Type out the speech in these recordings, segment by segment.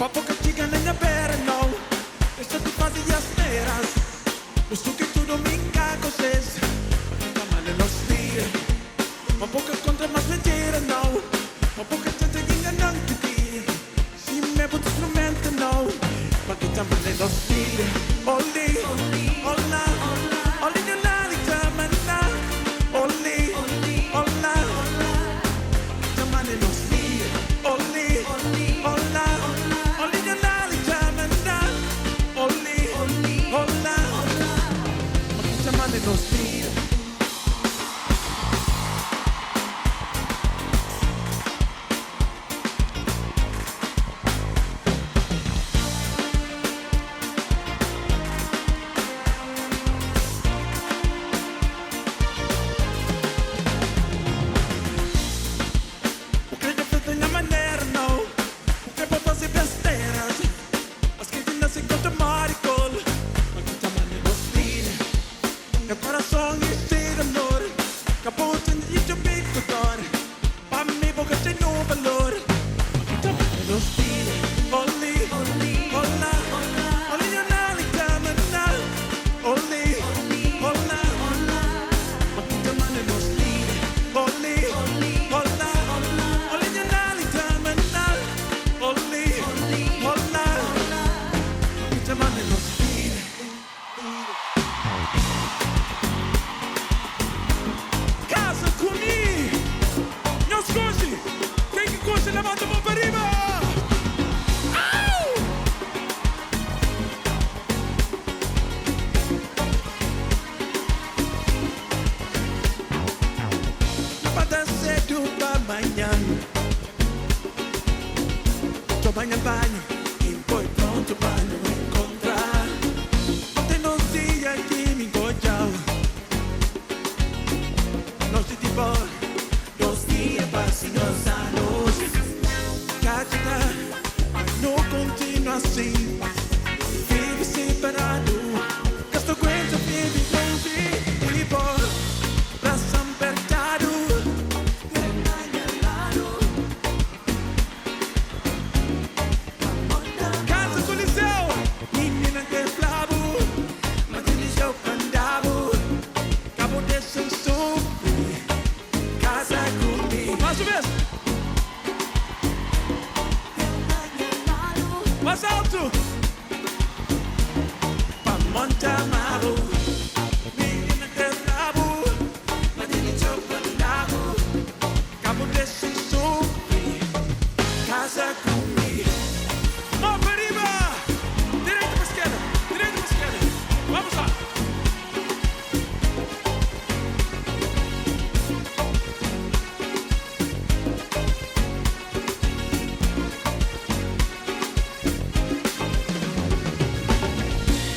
Papo que chica na pera, não. Deixa tu fazer as neiras. Mas tu que tudo me encacoces. Nunca mal não se. Papo que contra mais mentira, não. Papo que tenta enganar-te. Se me botas instrumento, não. Mas que também não se. Oli, olá, oli no lali tamana. Oli, olá, também não se. Oli, olá, oli no lali tamana. Oli, olá, mas que também não se.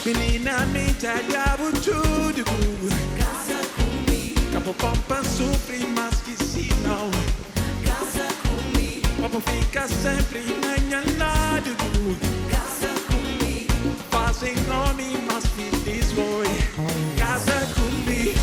Menina, me taglia tudo. Casa comigo. Capo pompa sofre, mas que se não. Casa comigo. Papo fica sempre enganado. Casa comigo. Fazem nome, mas feliz foi. Casa comigo.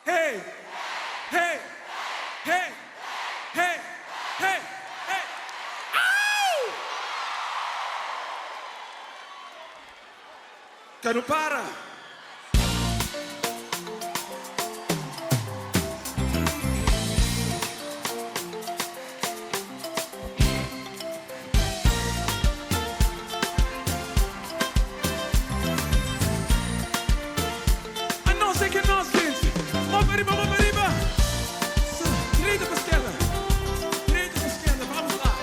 Hey, hey, hey, hey, hey, hey. Au! Que não para. A não ser que nós, gente. Vamos para riba, vamos para riba. Direita para esquerda. Direita para esquerda, vamos lá.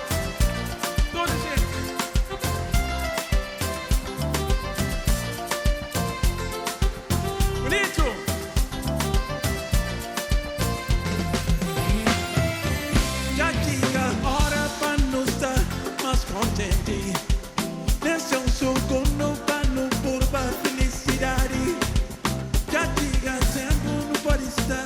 Toda gente. Bonito. Já chega a hora para nos estar mais contente. Nesse é um segundo para nos pôr para felicidade. Já chega tempo, não pode estar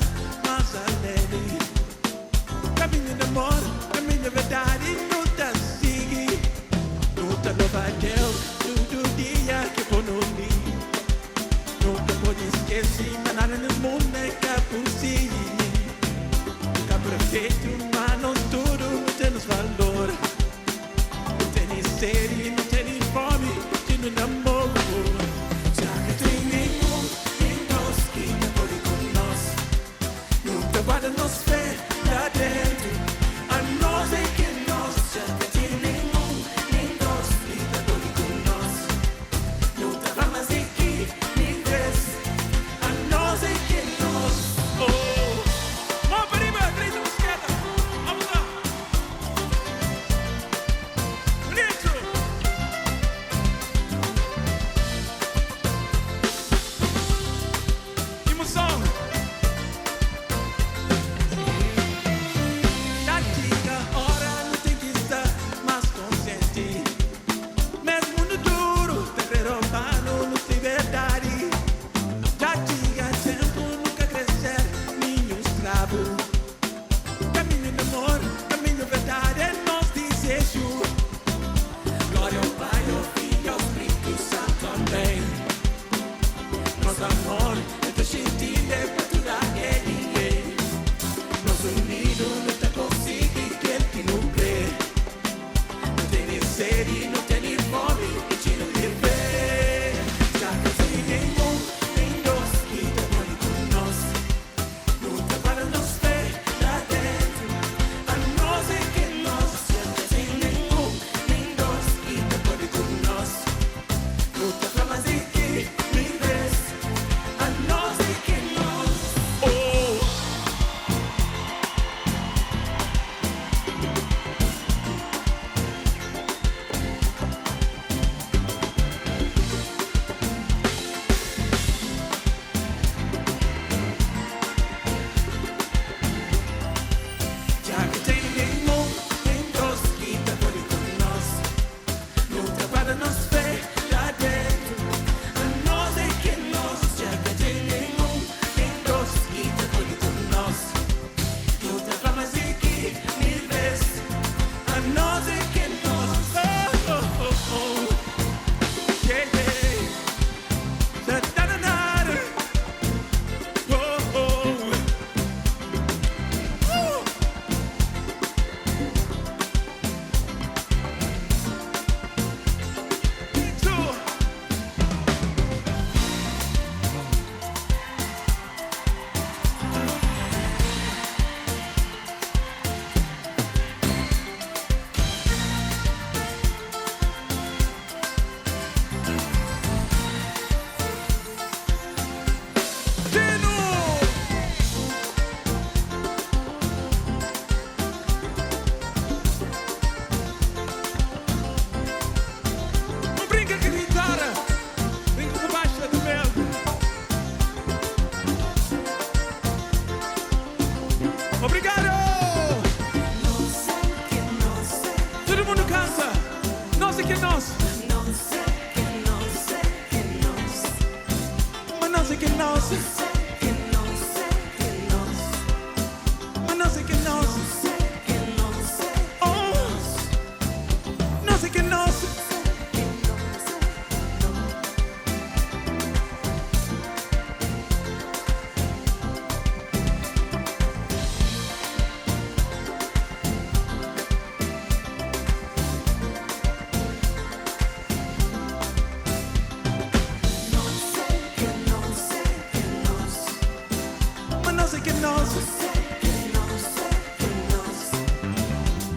nós.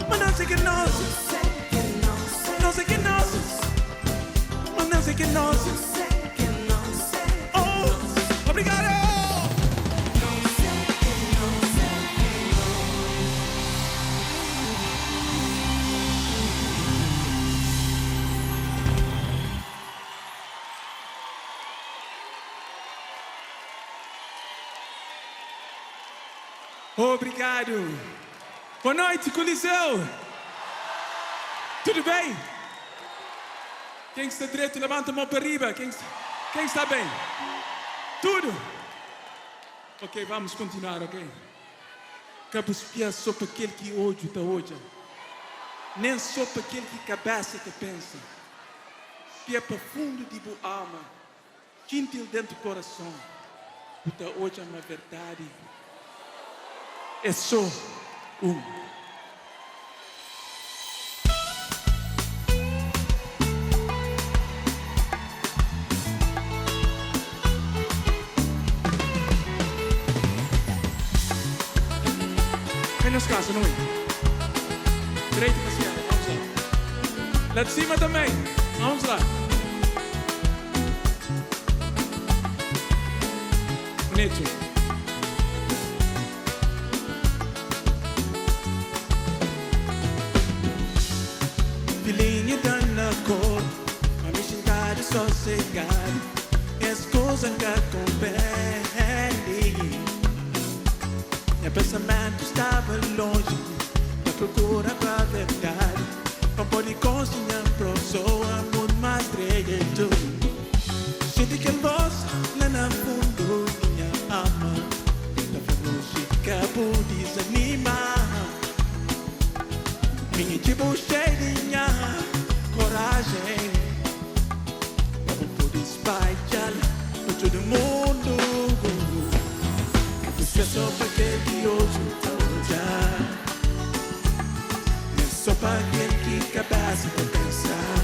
Mas não sei que nós. Não sei que nós. Mas não sei que nós. Oh, obrigado. Obrigado. Boa noite, Coliseu. Tudo bem? Quem está direito, levanta a mão para arriba. Quem está bem? Tudo? Ok, vamos continuar, ok? Cabo espia só para aquele que hoje está hoje. Nem só para aquele que cabeça te pensa. Espia para fundo de boa alma. Gentil dentro do coração. Porque hoje é uma verdade. É só um. Vem nas casas, não é? Direito para cima, vamos lá. Lá de cima também, vamos lá. Bonito. Filhinha tá na cor, a me xingar e sossegar. As coisas que acontecem. Meu pensamento estava longe, na procura pra verdade. Não pode conseguir uma pessoa muito mais direito. Sente que a voz lá no fundo minha alma tá falando chica por desanimar. Minha tipo cheirinha, coragem. Não pude espalhar por todo mundo. É só para aquele que hoje está olhar. É só para aquele que cabeça para pensar.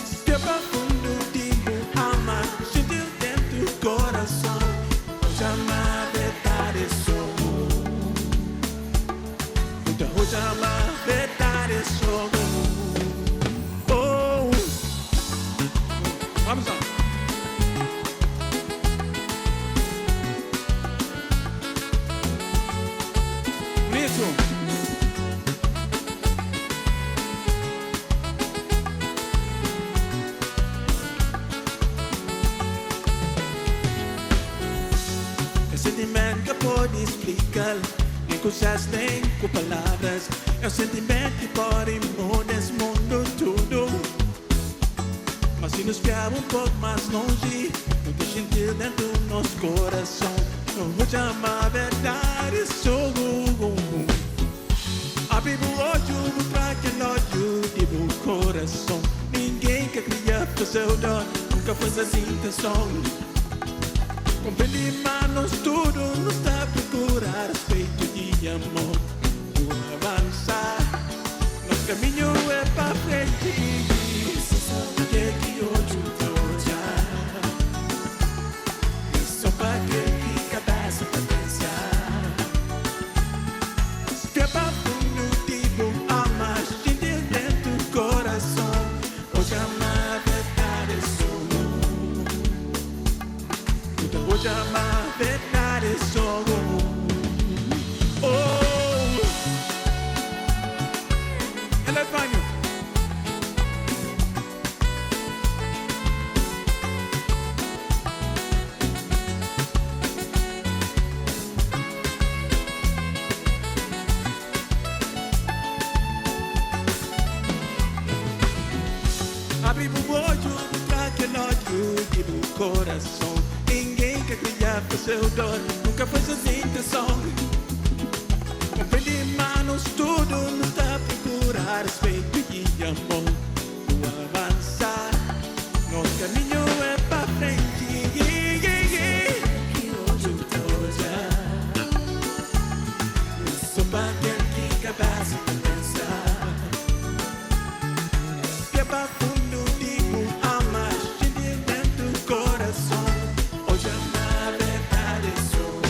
Se é para fundo de boa alma, gentil dentro do coração. Hoje a verdade sou. Então hoje a verdade sou. Oh, vamos lá. É sentimento que pode explicar, nem coisas nem com palavras. É um sentimento que pode mudar esse mundo tudo. Mas se nos fiar um pouco mais longe, não tem gentil dentro do nosso coração. Não vou chamar a verdade, sou. Abre o olho para aquele olho de bom coração. Ninguém quer criar para o seu dor, nunca foi essa intenção. Compreende, manos, tudo nos dá a procurar respeito de amor. Vou avançar, nosso caminho é para frente. O que é que hoje está a olhar? É só para aquele que cabeça para pensar. Se é para fundo de boa alma, gentil dentro do coração. Hoje a verdade sou. Então hoje a verdade sou. Oh, ela é banho. Abre o olho para aquele olho de bom coração. Ninguém quer criar para o seu dor, nunca foi essa intenção. Compreende, manos, tudo nos dá a procurar respeito e amor. Vou avançar, nosso caminho é para frente. Que hoje eu tô já. Eu sou para aquele que cabeça para pensar. Que é para fundo de boa alma, gentil dentro do coração. Hoje a verdade sou.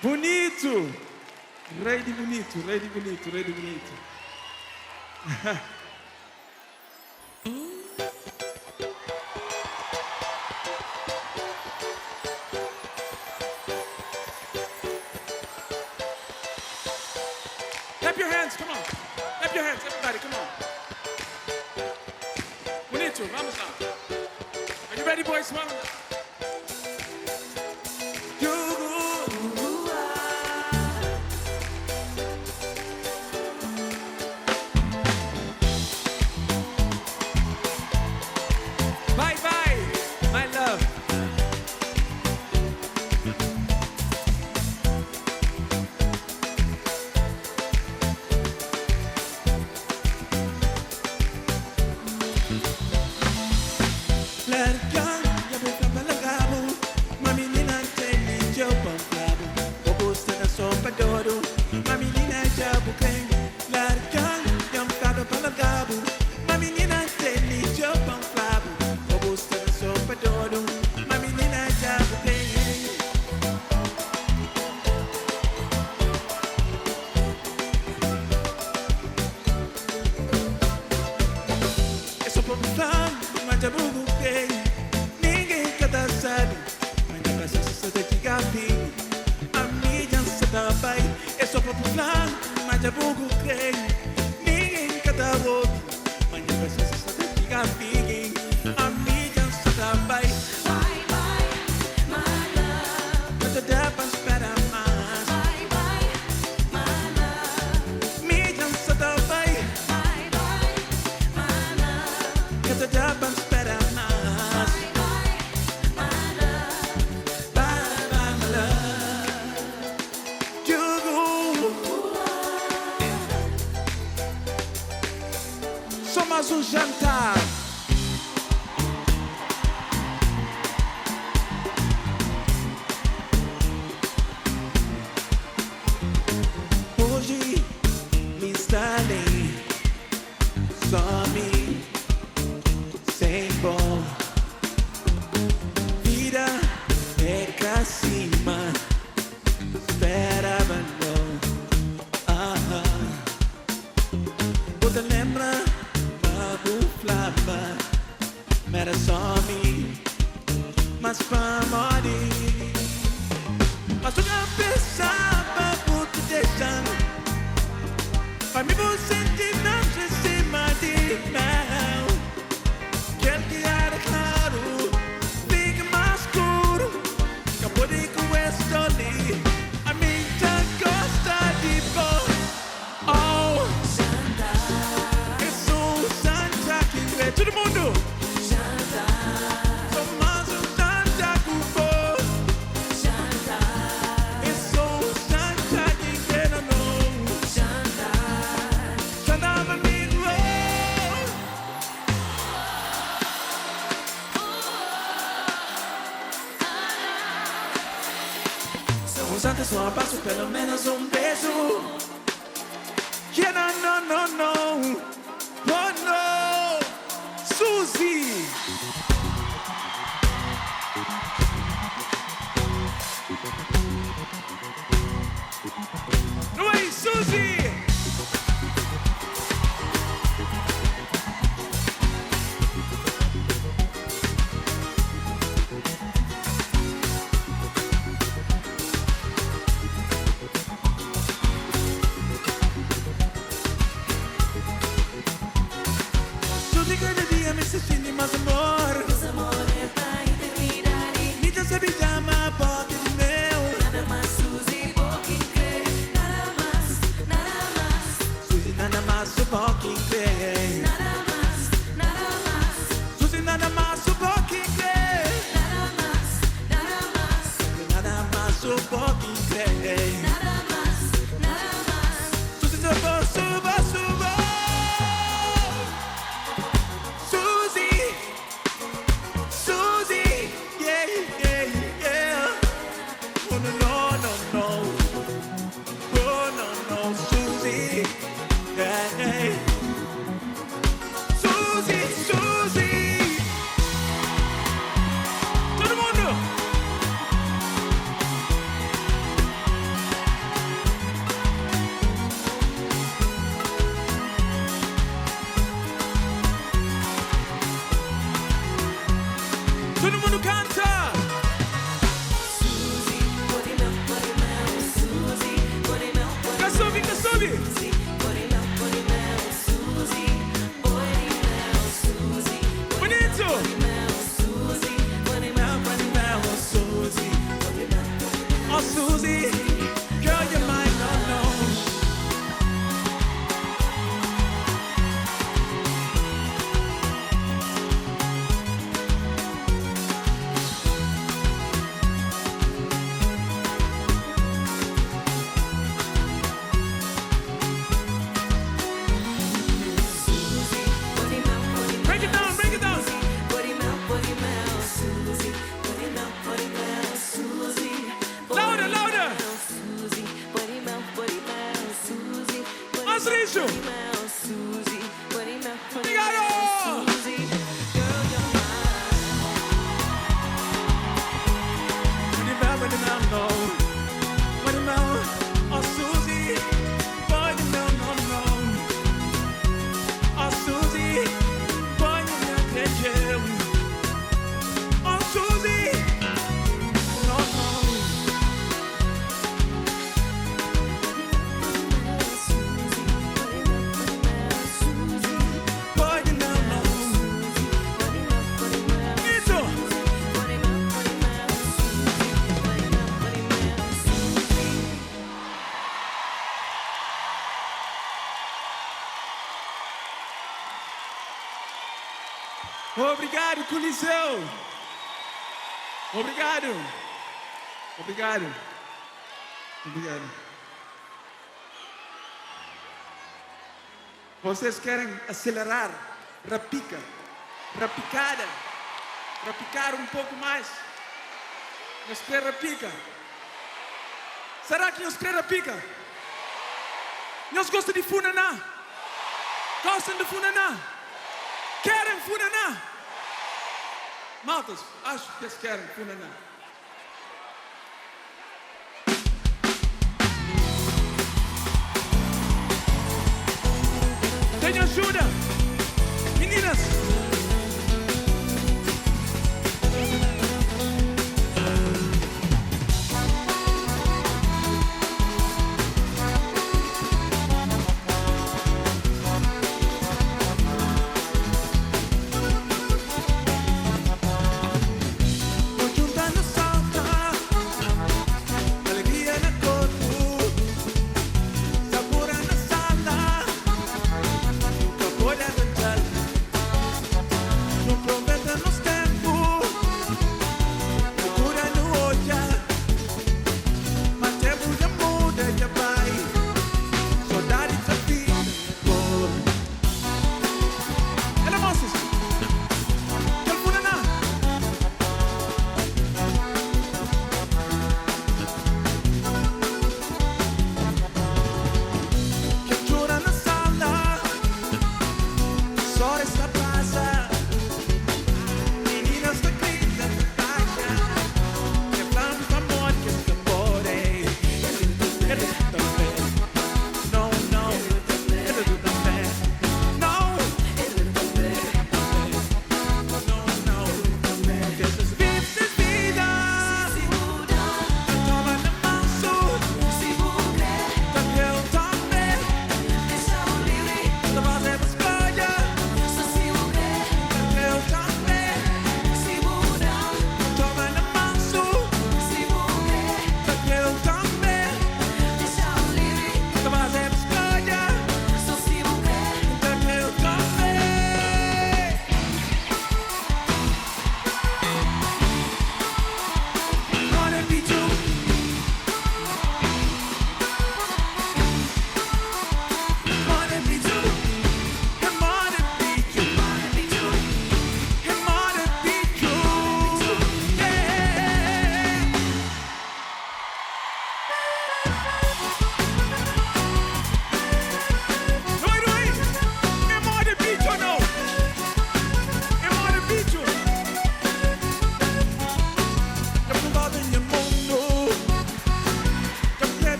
Bonito! Rei de bonito, rei de bonito, rei de bonito. Clap your hands, come on. Clap your hands, everybody, come on. Bonito, vamos lá. Are you ready, boys? Vamos lá. já bugo crei. Ninguém cada outro. Mas não precisa saber que a ninguém. A mídia só trabalha. Bye, bye, my love. Mas a deba espera mais. Bye, bye, my love. Mídia só trabalha. Bye, bye, my love. Mas a deba espera mais. Bye, bye, my love. Bye, bye, my love. Só mais jantar. Hoje me instalei, some sem bom. Vira é cá cima, esperava não. Você lembra, babu flava, era só mim, mas pra morir. Mas eu já pensava por te deixar. Pra mim você não se cima de mel. Quer que era claro, fica mais escuro. Acabou de com esta ali. A mim já gosta de bom. Oh, isso Santa que vê todo mundo. Só mais jantar com bom. Isso Santa que vê não. Cantava amigo. Somos antes um abraço, pelo menos beijo. Yeah, no. Oh no, SUZY. Não é SUZY. SUZY cada dia me sentindo mais amor. Esse amor é pra eternidade. Me dá sabe chama pode de meu. Nada mais, SUZY, vou quem crê. Nada mais, nada mais. SUZY nada mais o bom que crê. Nada mais, nada mais. SUZY nada mais o bom que crê. Nada mais, nada mais. Nada mais o bom que crê. Nada mais, nada mais. SUZY suba. SUZY, yeah. Oh no. Oh no, SUZY, yeah. SUZY. Todo mundo. Todo mundo canta. SUZY, Porimel, SUZY, Porimel, Quer subir? SUZY, Porimel, SUZY, Porimel, SUZY, Bonito. Porimel, SUZY, Porimel, SUZY. Oh SUZY, girl you're mine, no. Break it down. Porimel, SUZY, Porimel, SUZY, Louder. SUZY, Porimel, SUZY, Mais lixo. Porimel, SUZY, Porimel, Obrigado. SUZY, girl you're mine. Porimel, no. Porimel, oh SUZY, Porimel, no. Oh SUZY, Porimel, creio. Oh SUZY, no. Obrigado, Coliseu. Obrigado. Obrigado. Obrigado. Vocês querem acelerar? Rapica. Rapicada. Rapicar um pouco mais. Nós queremos rapica. Será que nós queremos rapica? Nós gostamos de funaná? Gostam de funaná? Querem funaná? Maltas, acho que eles querem funaná. Tenha ajuda, meninas. Vou juntando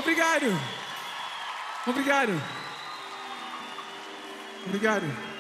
Obrigado. Obrigado. Obrigado.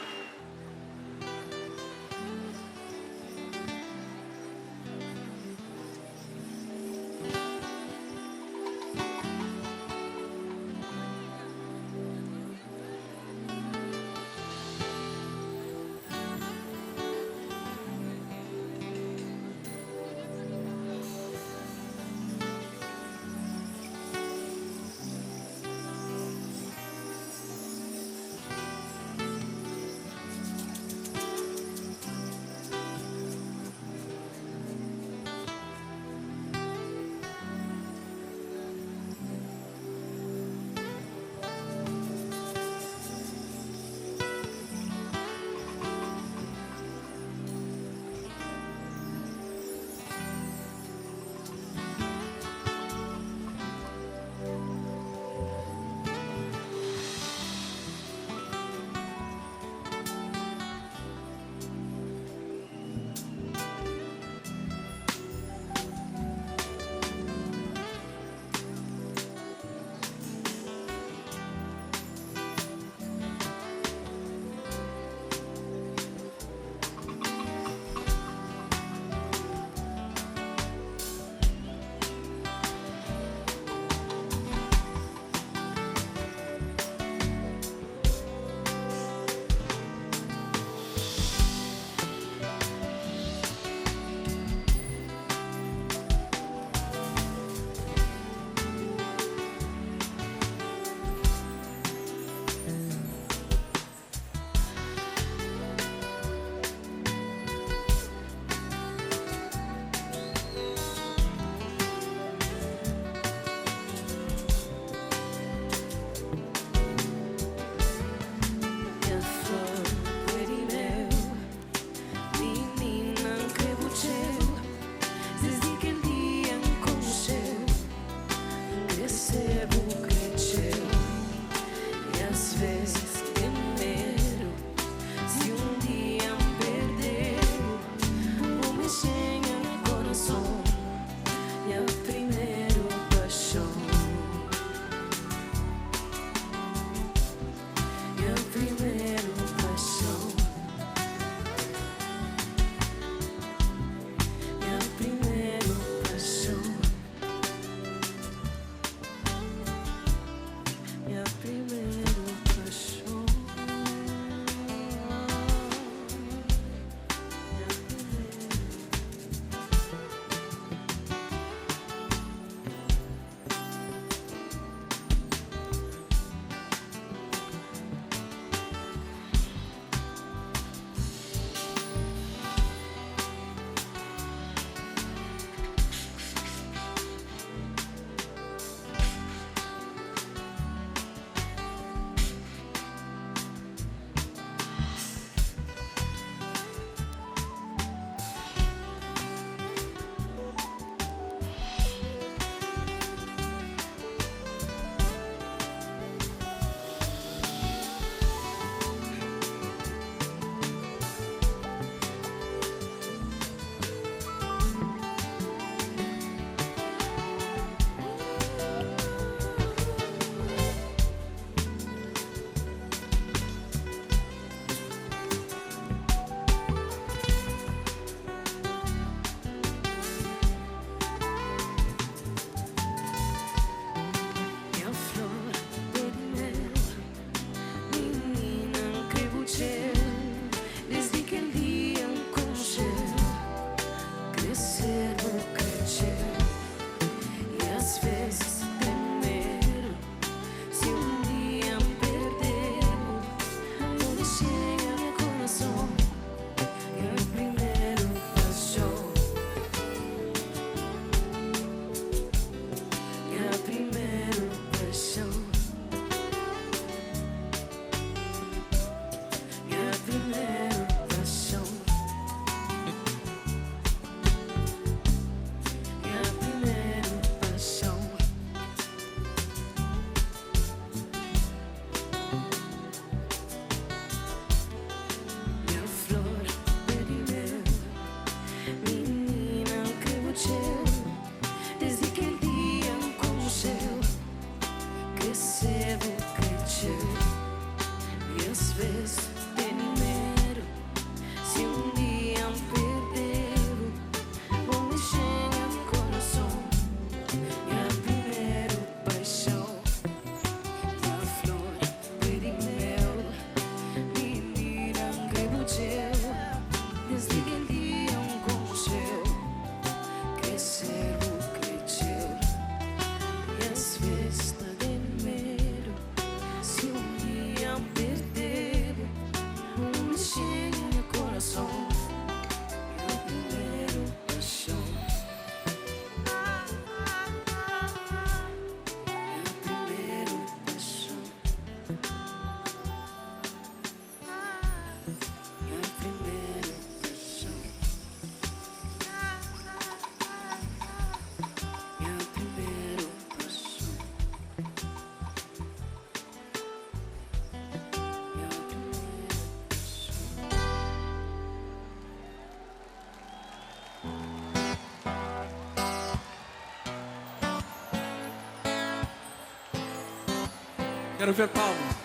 Quero ver palmas.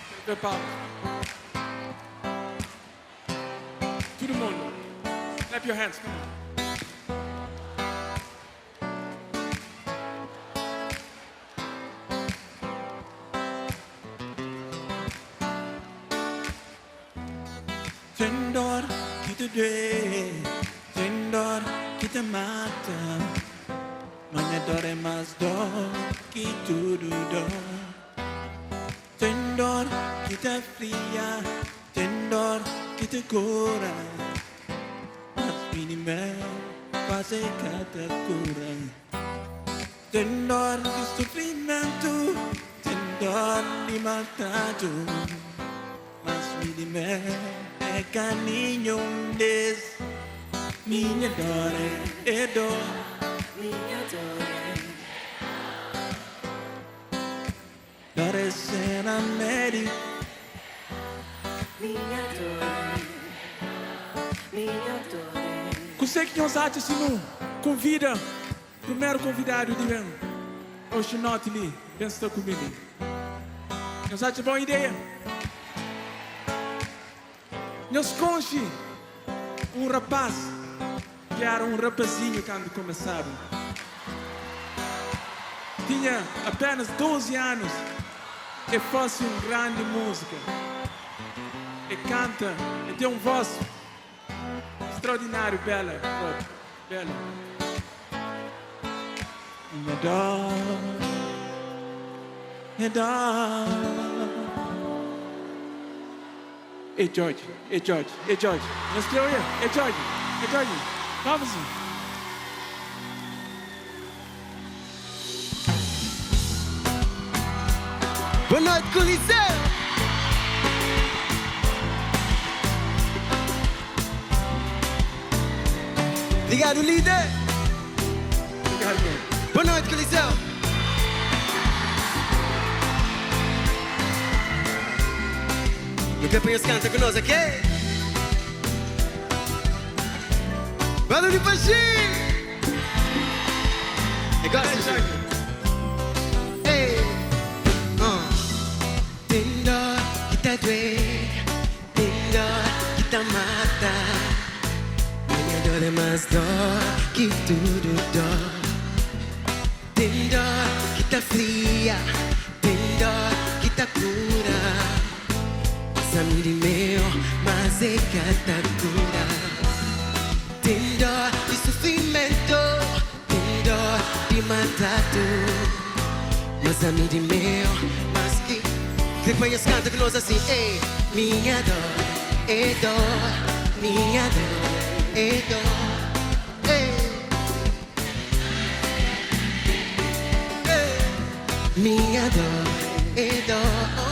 Quero ver palmas. Todo mundo. Clap your hands, come on. Tendor kita due, tendor kita mata, menyadari mas dor kita duduk. Tendor kita fria, tendor kita kurang, mas minimal quase kata kurang. Tendor di sofrimento, tendor di maltrato, mas minimal carinho des minha dor é dor, minha dor é ser a Mary, minha dor, minha dor. Consegue que nós artes não convida primeiro convidado de bem hoje noite ali pensa comigo nós artes boa ideia. Nós conheci rapaz que era rapazinho quando começava. Tinha apenas 12 anos e fosse grande música. E canta, e tem voz extraordinário, bela, bela. Minha dor. Hey George. Nós queremos ir. Hey George. Vamos. Boa noite, Coliseu! Obrigado, líder! Obrigado. Boa noite, Coliseu! Nunca apenas canta com nós, ok? Barulho baixinho! Agora sim! Ei! Tem dor que tá doer, tem dor que tá mata. Minha dor é mais dor que tudo dor. Tem dor que tá fria, tem dor que tá cura. Samiri meu, mas é cada cura. Tem dor de sofrimento, tem dor de maltrato. Mas samiri meu, mas que depois canta que nós assim, ei, minha dor é dor, minha dor é dor, ei, ei, minha dor é dor.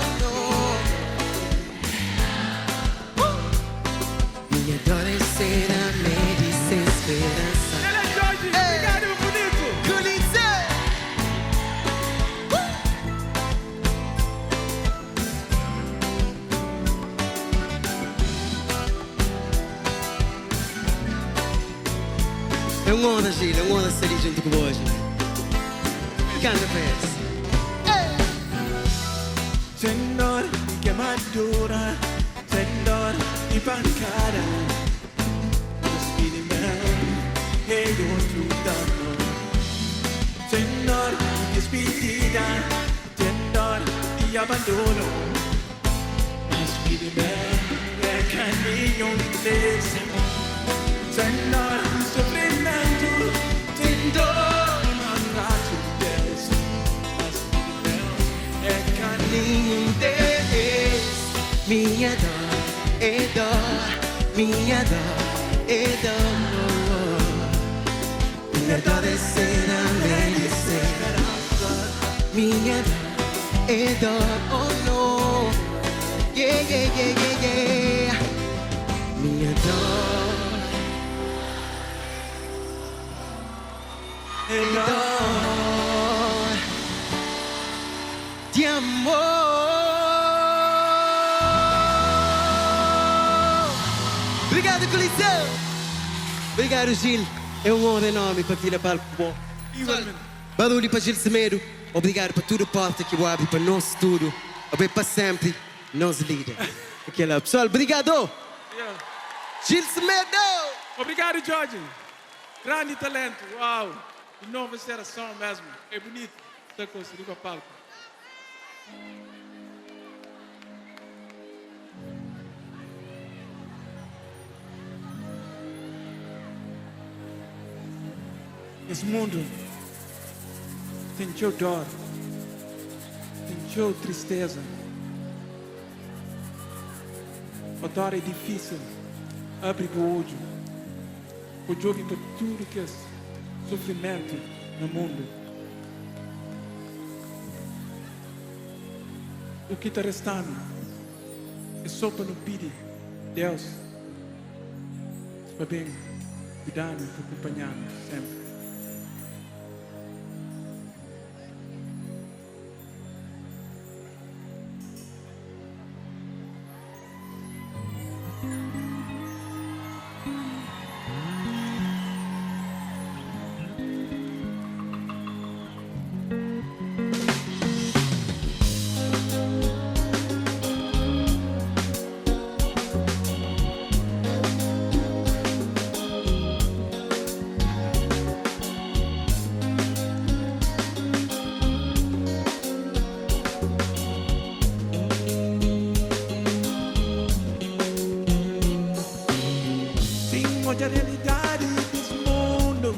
Minha dor é ser a medicina esperança. Ele é Jorge, obrigado, bonito. Coliseu! É uma honra, Gil, é uma honra estar ali junto com hoje. Canta para eles. Tendor que madura, tendor e pancada. Hey, outro dano. Tendor e despedida, tendor e abandono. Mas me é caminho desse. Tendor e sofrimento, tendor e maltrato desse. Mas me é caminho desse. Minha dor é dor, minha dor é dor. Minha dor é ser a medicina. Minha dor é dor, oh no. Yeah, yeah, yeah, yeah, yeah. Minha dor é dor de amor. Obrigado, Coliseu! Obrigado, Gil. É um honra enorme para vir a palco bom. Igualmente. Barulho para Gil Semedo. Obrigado por toda a porta que abre para nós tudo. Obrigado para sempre. Nós líder. Aquela pessoal, obrigado. Yeah. Gil Semedo. Obrigado, Jorge. Grande talento. Uau. De novo geração mesmo. É bonito. Está construído a palco. Esse mundo tem sua dor, tem sua tristeza. A dor é difícil, abre o olho, o jogo para tudo que é sofrimento no mundo. O que está restando é só para não pedir Deus para bem cuidar-me, para acompanhar-me sempre. Hoje a realidade desse mundo.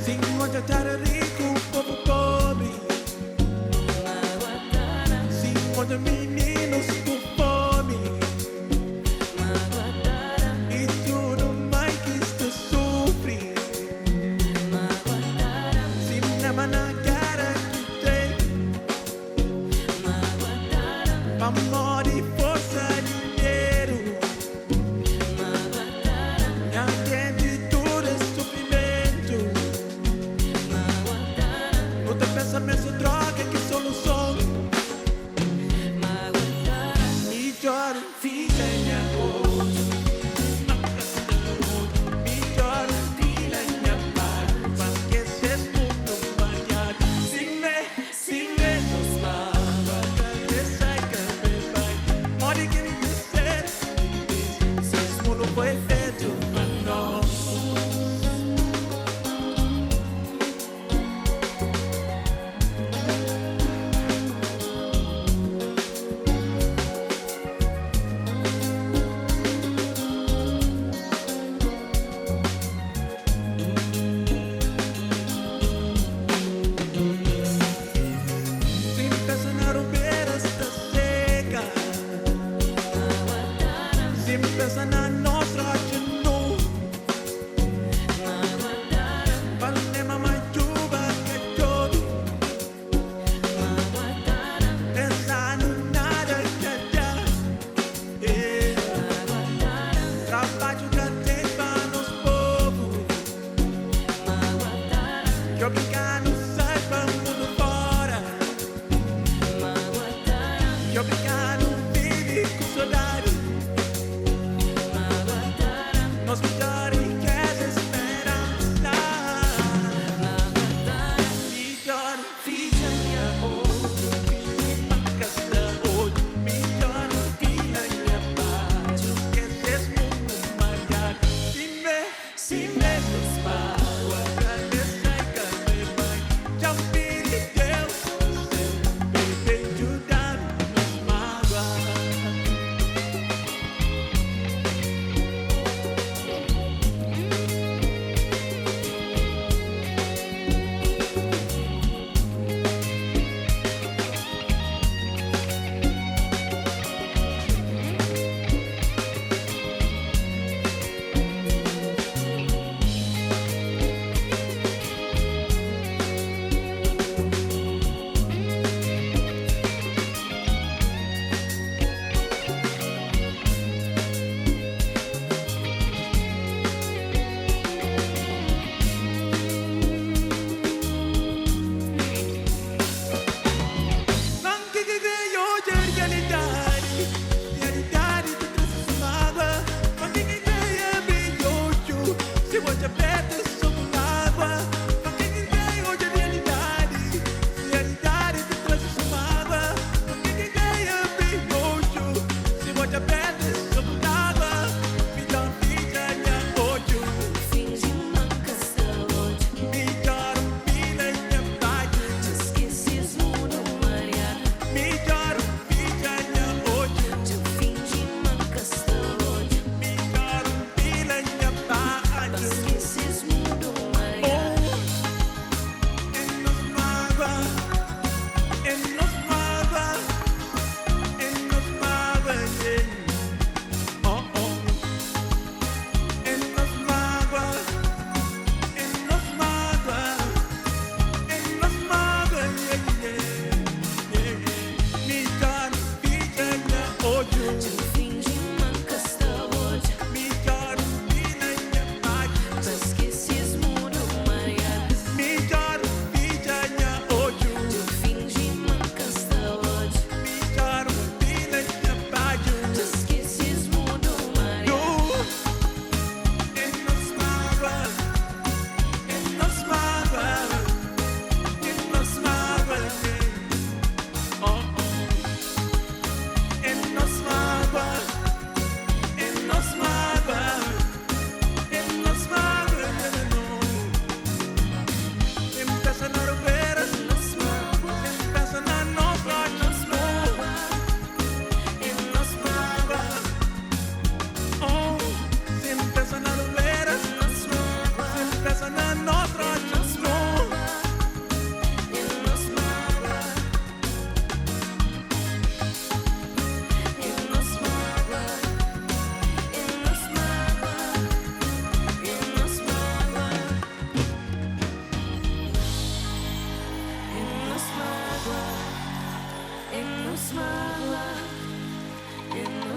Sim, hoje a rico, o povo pobre. Sim, hoje meninos com fome. E tudo mais que está sofre. Cinema na cara que tem. Amor e força, dinheiro. Pensamento droga, que solução? Me choro, fica minha voz. Me choro, fica minha paz. Mas que esse mundo banhado. Sin me, nos mágoa. Que sai, que me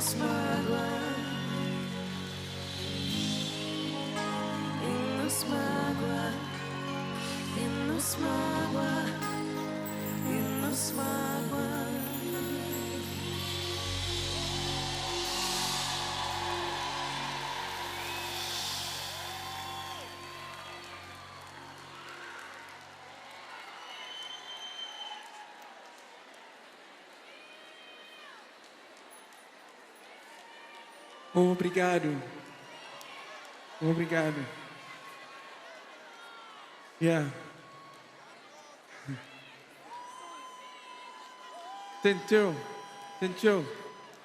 nos mágoa, e nos mágoa, e nos mágoa, e nos mágoa. Obrigado. Obrigado. Yeah. Tentou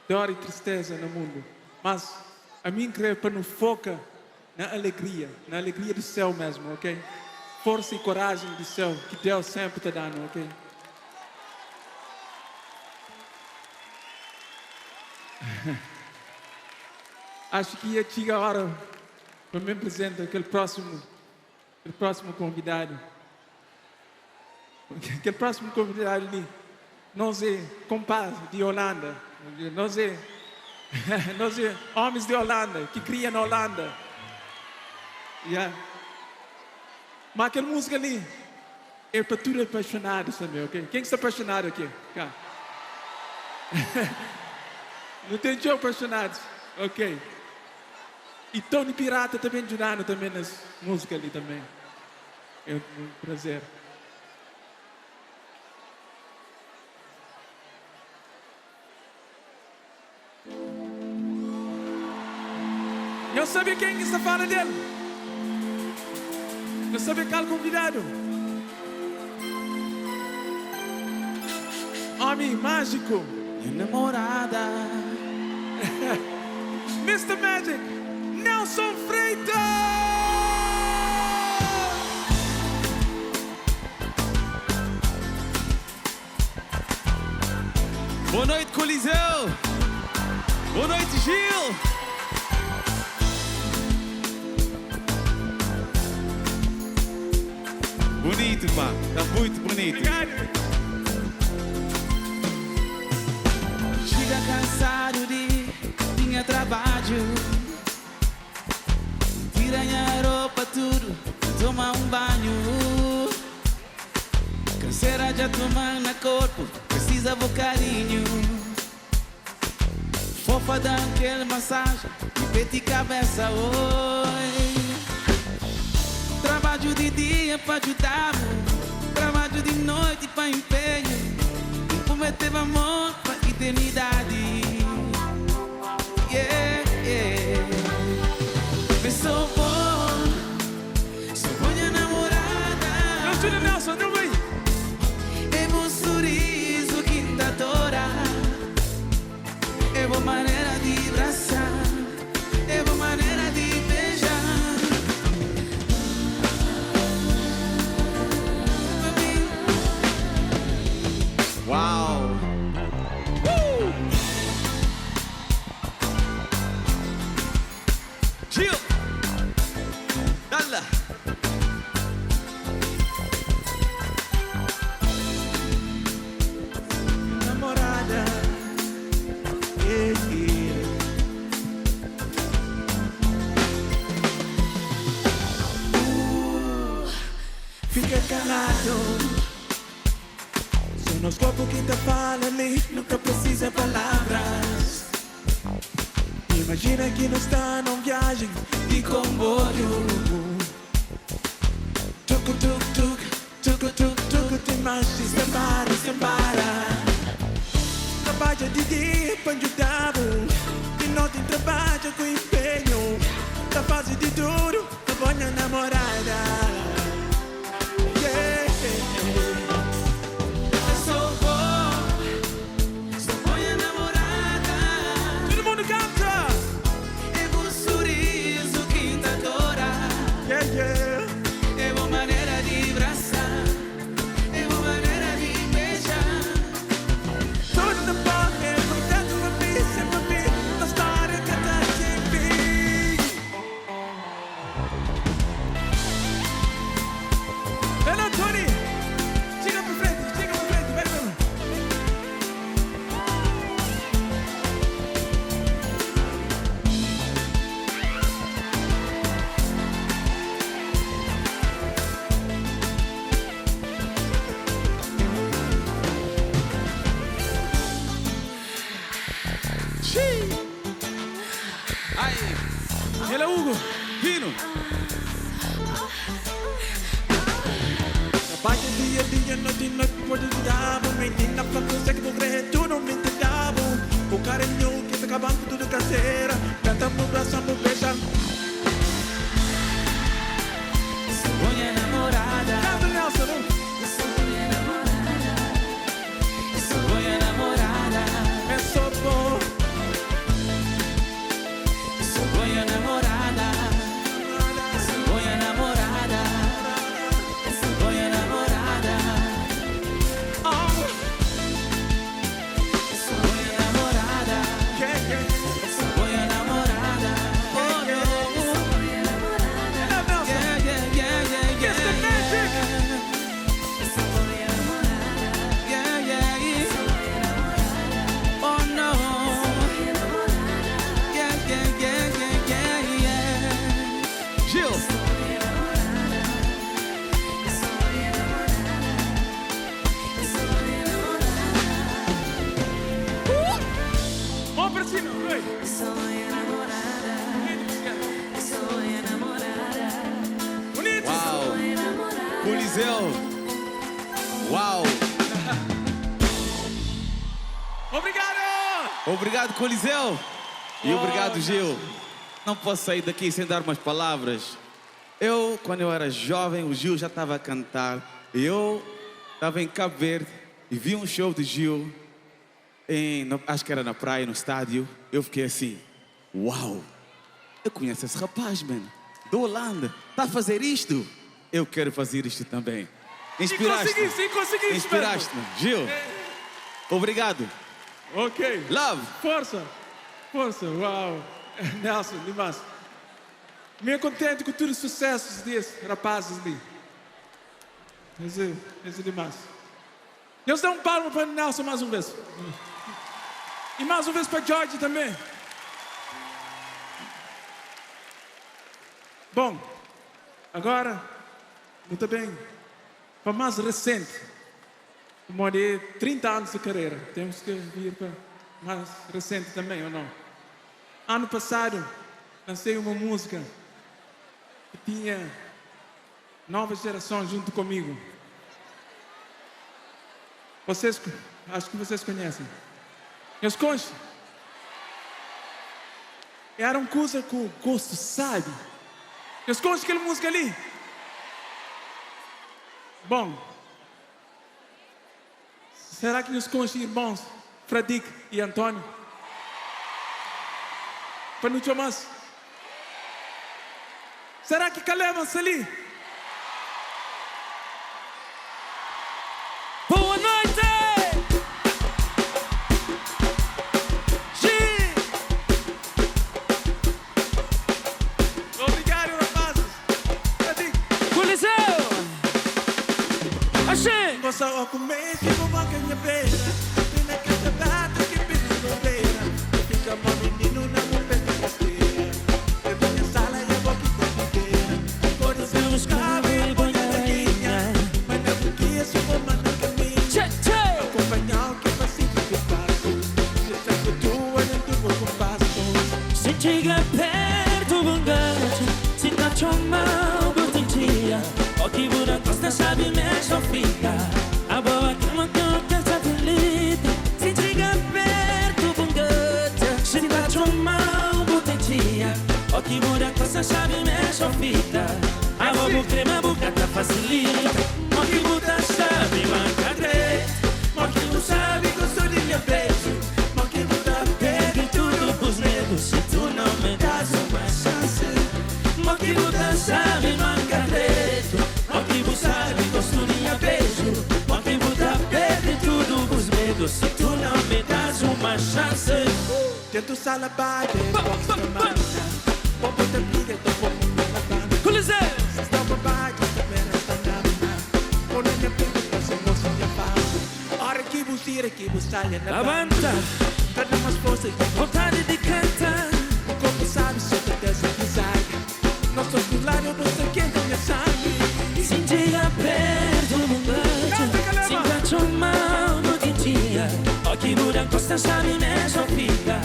dor e tristeza no mundo, mas a mim creio para não foca na alegria do céu mesmo, ok? Força e coragem do céu que Deus sempre está dando, ok? Acho que ia chegar a hora para me apresentar aquele próximo convidado. Aquele próximo convidado ali, nós é compadre de Holanda, nós é homens de Holanda, que criam na Holanda. Yeah. Mas aquela música ali é para tudo apaixonado também, ok? Quem está apaixonado aqui? Cá. Não tem tão apaixonados? Ok. E Tony Pirata também ajudando também nas músicas ali também. É um prazer. Eu sabia quem está falando dele. Eu sabia qual convidado. Homem mágico. Namorada. Mr. Magic. Nelson Freitas! Boa noite, Coliseu! Boa noite, Gil! Bonito, pá! Tá muito bonito! Obrigado! Chega cansado de tinha trabalho. Tira a roupa tudo, toma um banho. Canseira de tomar na corpo, precisa de carinho. Fofa dá aquele massagem, e peito e cabeça, oi. Trabalho de dia para ajudar, trabalho de noite para empenho. Prometeu amor para eternidade. Yeah, yeah. Sou minha namorada. Não tira Nelson, não vem. É um sorriso que te adora. É uma maneira de abraçar. É uma maneira de beijar. Uau! Gil! Dalla! Namorada. Yeah, yeah. Fica calado. São nos corpos que te fala ali, nunca precisa palavras. Imagina que não está numa viagem de comboio. Tuk tuk tuk, tuk tuk tuk, te marcha, se para. Trabalha de dia para ajudar, de noite trabalha com empenho. Tá fazendo de tudo, tá boa namorada. Yeah, yeah. É uma maneira de abraçar, é uma maneira de beijar. Tudo bom, é cuidado pra mim, na história que tá sem fim. Ele é Hugo. Vino. Trabalho dia, noite, por do diabo. Menina, pra você que vou crer, tu não me entendava. O carinho que tá acabando com tudo caseira. Canta no braço, no beijo. Sou minha namorada. Canta, Nelson, não? Sou minha namorada. Sou minha namorada. É só bom. Sou minha namorada. Sou minha namorada. Sou minha namorada. Oh, Sou minha namorada. Sou minha namorada. Oh, no. Sou minha namorada. Yeah, yeah, yeah, yeah, yeah. It's the magic. Sou minha namorada. Yeah, yeah, yeah. Oh, no. Yeah, yeah, yeah, yeah, yeah, yeah. Gil. Vamos pra cima, vai. Sou minha namorada. Sou minha namorada. Bonito. Uau. Coliseu. Uau. Obrigado. Obrigado, Coliseu. E obrigado, Gil. Não posso sair daqui sem dar umas palavras. Quando eu era jovem, o Gil já estava a cantar. Eu estava em Cabo Verde e vi um show de Gil, acho que era na praia, no estádio. Eu fiquei assim, uau, eu conheço esse rapaz, mano, da Holanda. Está a fazer isto? Eu quero fazer isto também. Inspiraste-me. Sim, consegui. Inspiraste-me, Gil. Obrigado. Ok. Love. Força, uau. Nelson, demais. Me contente com todos os sucessos desses rapazes ali. Esse é demais. Deus dá um palmo para Nelson mais uma vez. E mais uma vez para George também. Bom, agora, muito bem, para mais recente. Morei 30 anos de carreira. Temos que vir para mais recente também, ou não? Ano passado, lancei uma música que tinha nova geração junto comigo. Acho que vocês conhecem. Meus conchos. Era uma coisa com gosto, sabe? Meus conchos, aquela música ali. Bom. Será que meus conchos irmãos, Fradique e Antônio? Para não te mais? Será que calebam-se ali? Boa noite! Gil! Obrigado, rapazes! Coliseu! Achei! Você ao comer, que vou a minha beira. Pena que essa bata que pediu no beira. Fica mal menino na mão perto da esteira. Eu vou na sala e eu vou aqui com inteira. Por isso eu buscava e põe a rainha. Mas não porque se for mandar caminho. Acompanhar o que pacifica o passo. Se sabe tu, olha tu vou com passos. Se chega perto, bungante. Se tá chamando, por dia. O que vura costa sabe, me sofrica. A boa cama que eu quero satélite. Se chega perto, bungante. Se tá chamando, por dia. O que vura costa sabe, me sofrica. A boa crema, boca tá facilita. O que buta sabe, manca direito. O que não sabe, gostou de minha beijo. O que buta perde tudo pros medos. Se tu não me das uma chance. O que buta sabe, manca direito. O que buta sabe, gostou de minha beijo. O que buta perde tudo pros medos. Se tu não me das uma chance. Tento sala bate, box da mana. Vou botar briga, tô com uma banda. Coliseu! Está por baixo, está bem, está nada. Quando eu pego, você não se afasta. Hora que você ir aqui, você olha na Levanta, tá dando mais força e vontade de cantar. o corpo sabe, só te desce que sai. Nossos pilares, não sei quem tem sangue. Se chega perto, bungante. Se tá chamando de dia. O que muda costa sabe, me sofrica.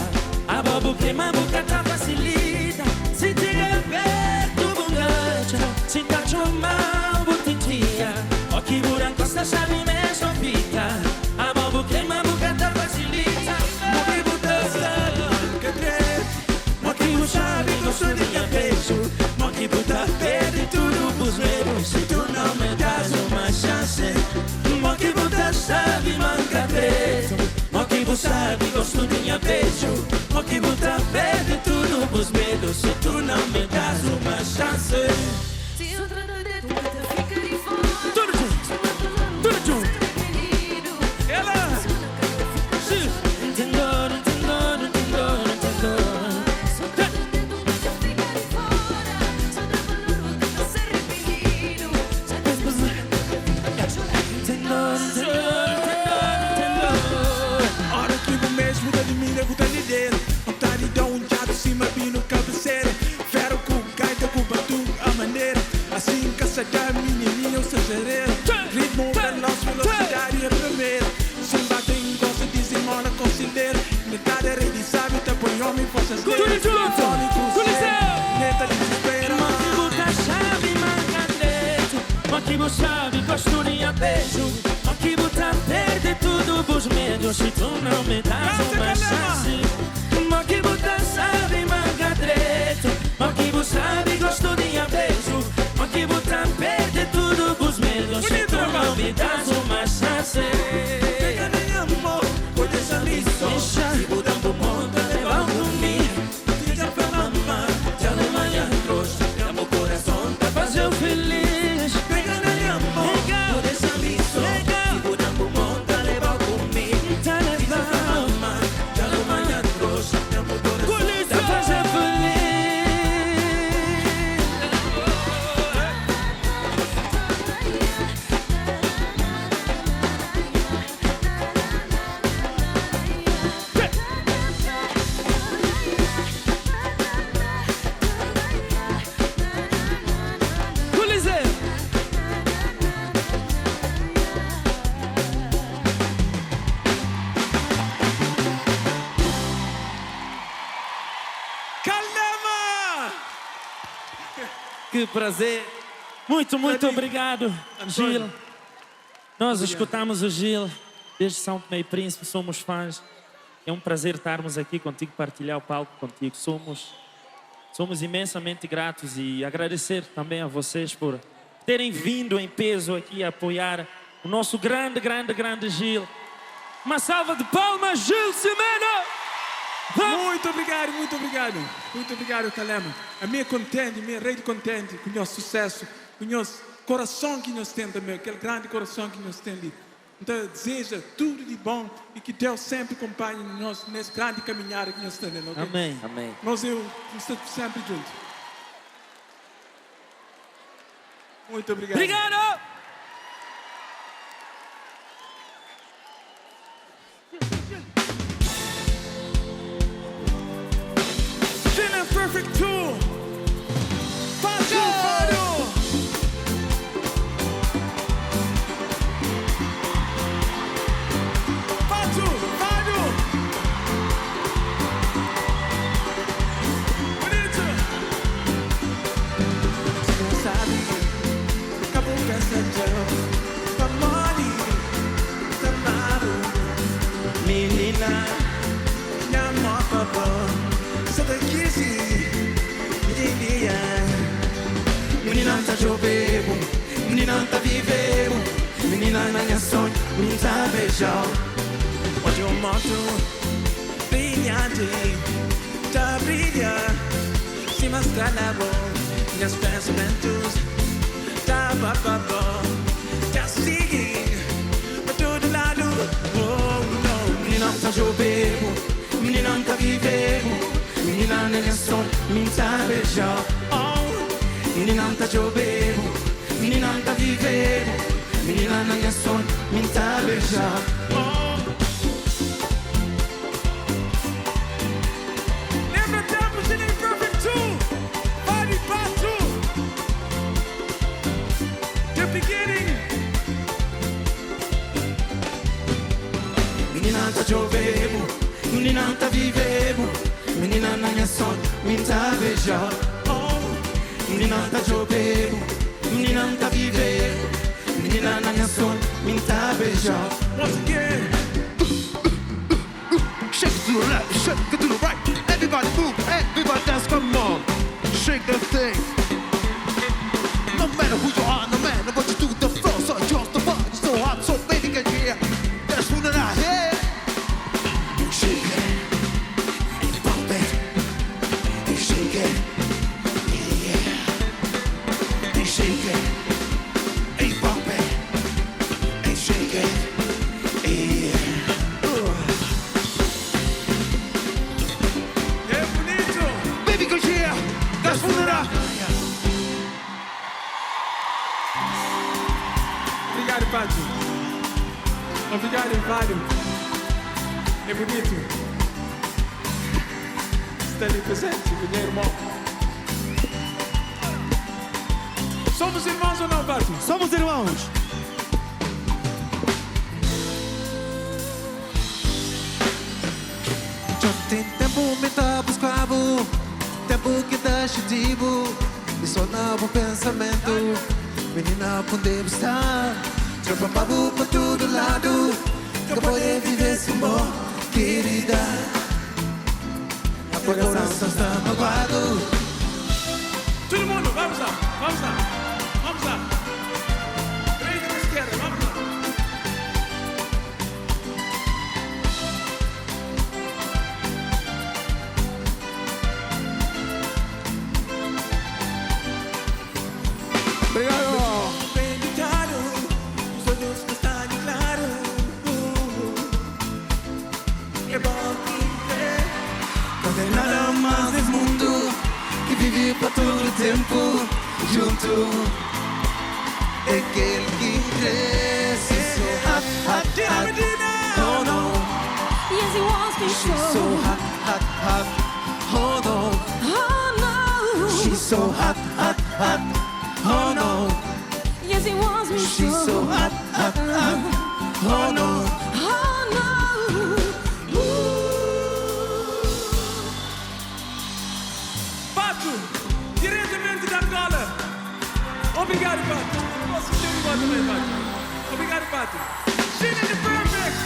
A bobo crema, boca tá facilita. Se chega costa chave mexe ou fica. A bobo queima, a boca tá facilita. Moki buta sabe manca direito. Moki o chave gosto de minha beijo. Moki buta perde tudo pros medos. Se tu não me das uma chance. Moki buta sabe manca direito. Moki buta sabe gosto de minha beijo. Moki buta perde tudo pros medos. Se tu não me das uma chance. Se eu trato de tu, tu fica de fora. Tudo junto, tudo junto. Ela. Sim. Entendor, entendor, entendor, entendor. Hora que vou mesmo muda de mim, nego tá de dele. Vontade de dar um jato cima, no cabeceira. Fero com gaita, com batu, a maneira. Assim, caçadar, menininha, o sajareiro. Ritmo veloz, velocidade é primeira. Sem bater em gosto, desenrola, considera. Metade é rei de sábio, tá por homem, forças dele. Coliseu! Neta desespera. Moki buta chave, manca direito. Moki buta chave, costurinha, beijo. Moki buta perde tudo pros medos. Se tu não me das uma chance. Moki buta chave, manca direito. Moki buta chave, costurinha, beijo. Moki buta perde tudo pros medos. Se tu não me das uma chance. Pega nem amor, por essa lição. Se mudar pro mundo, leva comigo. Diga pra mamãe, já de manhã trouxe. Meu coração tá Fazer eu feliz. pega nem amor, por essa lição. Se mudar pro mundo, leva comigo. Tá Diga pra levando. mamãe, já de manhã trouxe. Meu coração Tá fazer feliz. Coliseu! Calma! Que prazer. Muito, muito obrigado, Gil. Nós escutamos o Gil desde São Tomé e Príncipe, somos fãs. É um prazer estarmos aqui contigo, partilhar o palco contigo. Somos imensamente gratos e agradecer também a vocês por terem vindo em peso aqui a apoiar o nosso grande Gil. Uma salva de palmas, Gil Semedo! Vamos! Muito obrigado, muito obrigado. Muito obrigado, Calema. A minha contente, a minha rede contente com o nosso sucesso, com o nosso coração que nós temos também, aquele grande coração que nós temos ali. Então, deseja tudo de bom e que Deus sempre acompanhe nós nessa grande caminhada que nós temos. Okay? Amém, amém. Nós estamos sempre juntos. Muito obrigado. Obrigado! Feeling perfect too. Fácil. Menina, Namor favor, Santa Kizzy, menina tá chovendo, menina tá vivendo, menina na minha sonho, menina tá beijando. Onde eu mostro brilhante, tá brilha, se mascara bom, meus pensamentos, tá bababó, tá seguindo, pra todo lado, oh não. Menina tá chovendo, menina tá vivendo, menina na minha sonho, menina tá beijando. Menina tá chovendo, menina tá vivendo, menina na minha sonho, menina tá beijando. Lembra tempo, Feeling Perfect 2, Body Part 2, The Beginning. Menina tá chovendo, menina tá vivendo, menina na minha sonho, menina tá beijando. Menina tá chovendo, menina tá vivendo, menina na minha sonho, menina y'all. Once again. Shake it to the left, shake it to the right. Everybody move, everybody dance, come on. Shake that thing. No matter who you are, no matter what you do, the floor so yours, the body so hot, so baby can hear. That's who that I hear. Shake it, and bump it, and shake it, yeah. And shake it, and bump it, and shake it, yeah. É bonito. Baby can hear. That's who that I hear. Obrigado, Paty. Obrigado, Vário. É bonito. Está ali presente, meu irmão. Somos irmãos ou não, Paty? Somos irmãos. Já tem tempo me tá buscando, tempo que deixa divo, e só novo pensamento. Menina, onde está? Tropa papo pra todo lado, que pode viver sem amor, querida. A coração está magoado. Todo mundo, vamos lá, vamos lá, vamos lá. Direita e esquerda, vamos lá. Obrigado. Bem claro, os olhos castanhos claros. É bom viver. Não tem nada mais nesse mundo que vive para todo tempo junto. É aquele que cresce so hot, hot, hot. Oh no, Yes, he wants me she's so hot, hot, hot. Oh no, Oh no. she's so hot, hot, hot. Oh no, Yes, he wants me she's so hot, hot, hot. Oh no. Oh no. Pato, diretamente da Angola. Obrigado, Pato. Posso ser igual também, Pato. Obrigado, Pato. Gina the Perfect.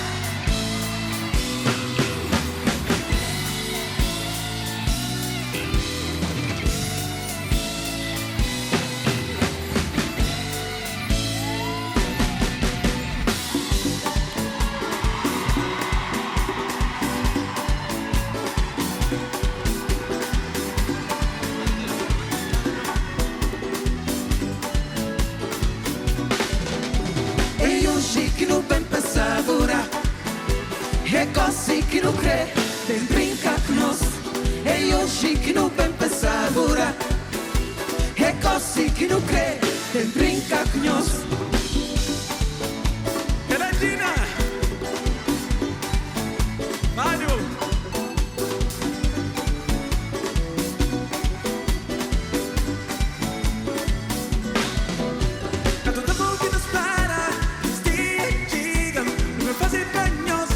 E hoje que não bem pensado, é coisa que não crê, tem brinca conosco. E hoje que não bem pensado, é coisa que não crê, tem brinca conosco. Era Gina. Mário. A todo mundo que nos para, nos diga, não me fazem banhos,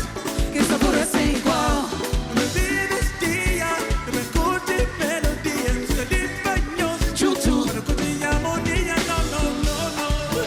Que sabor é sem igual, não me vives dia, não me curte melodia, não de banhos, Djuntu. não curte harmonia, não, não, não, não.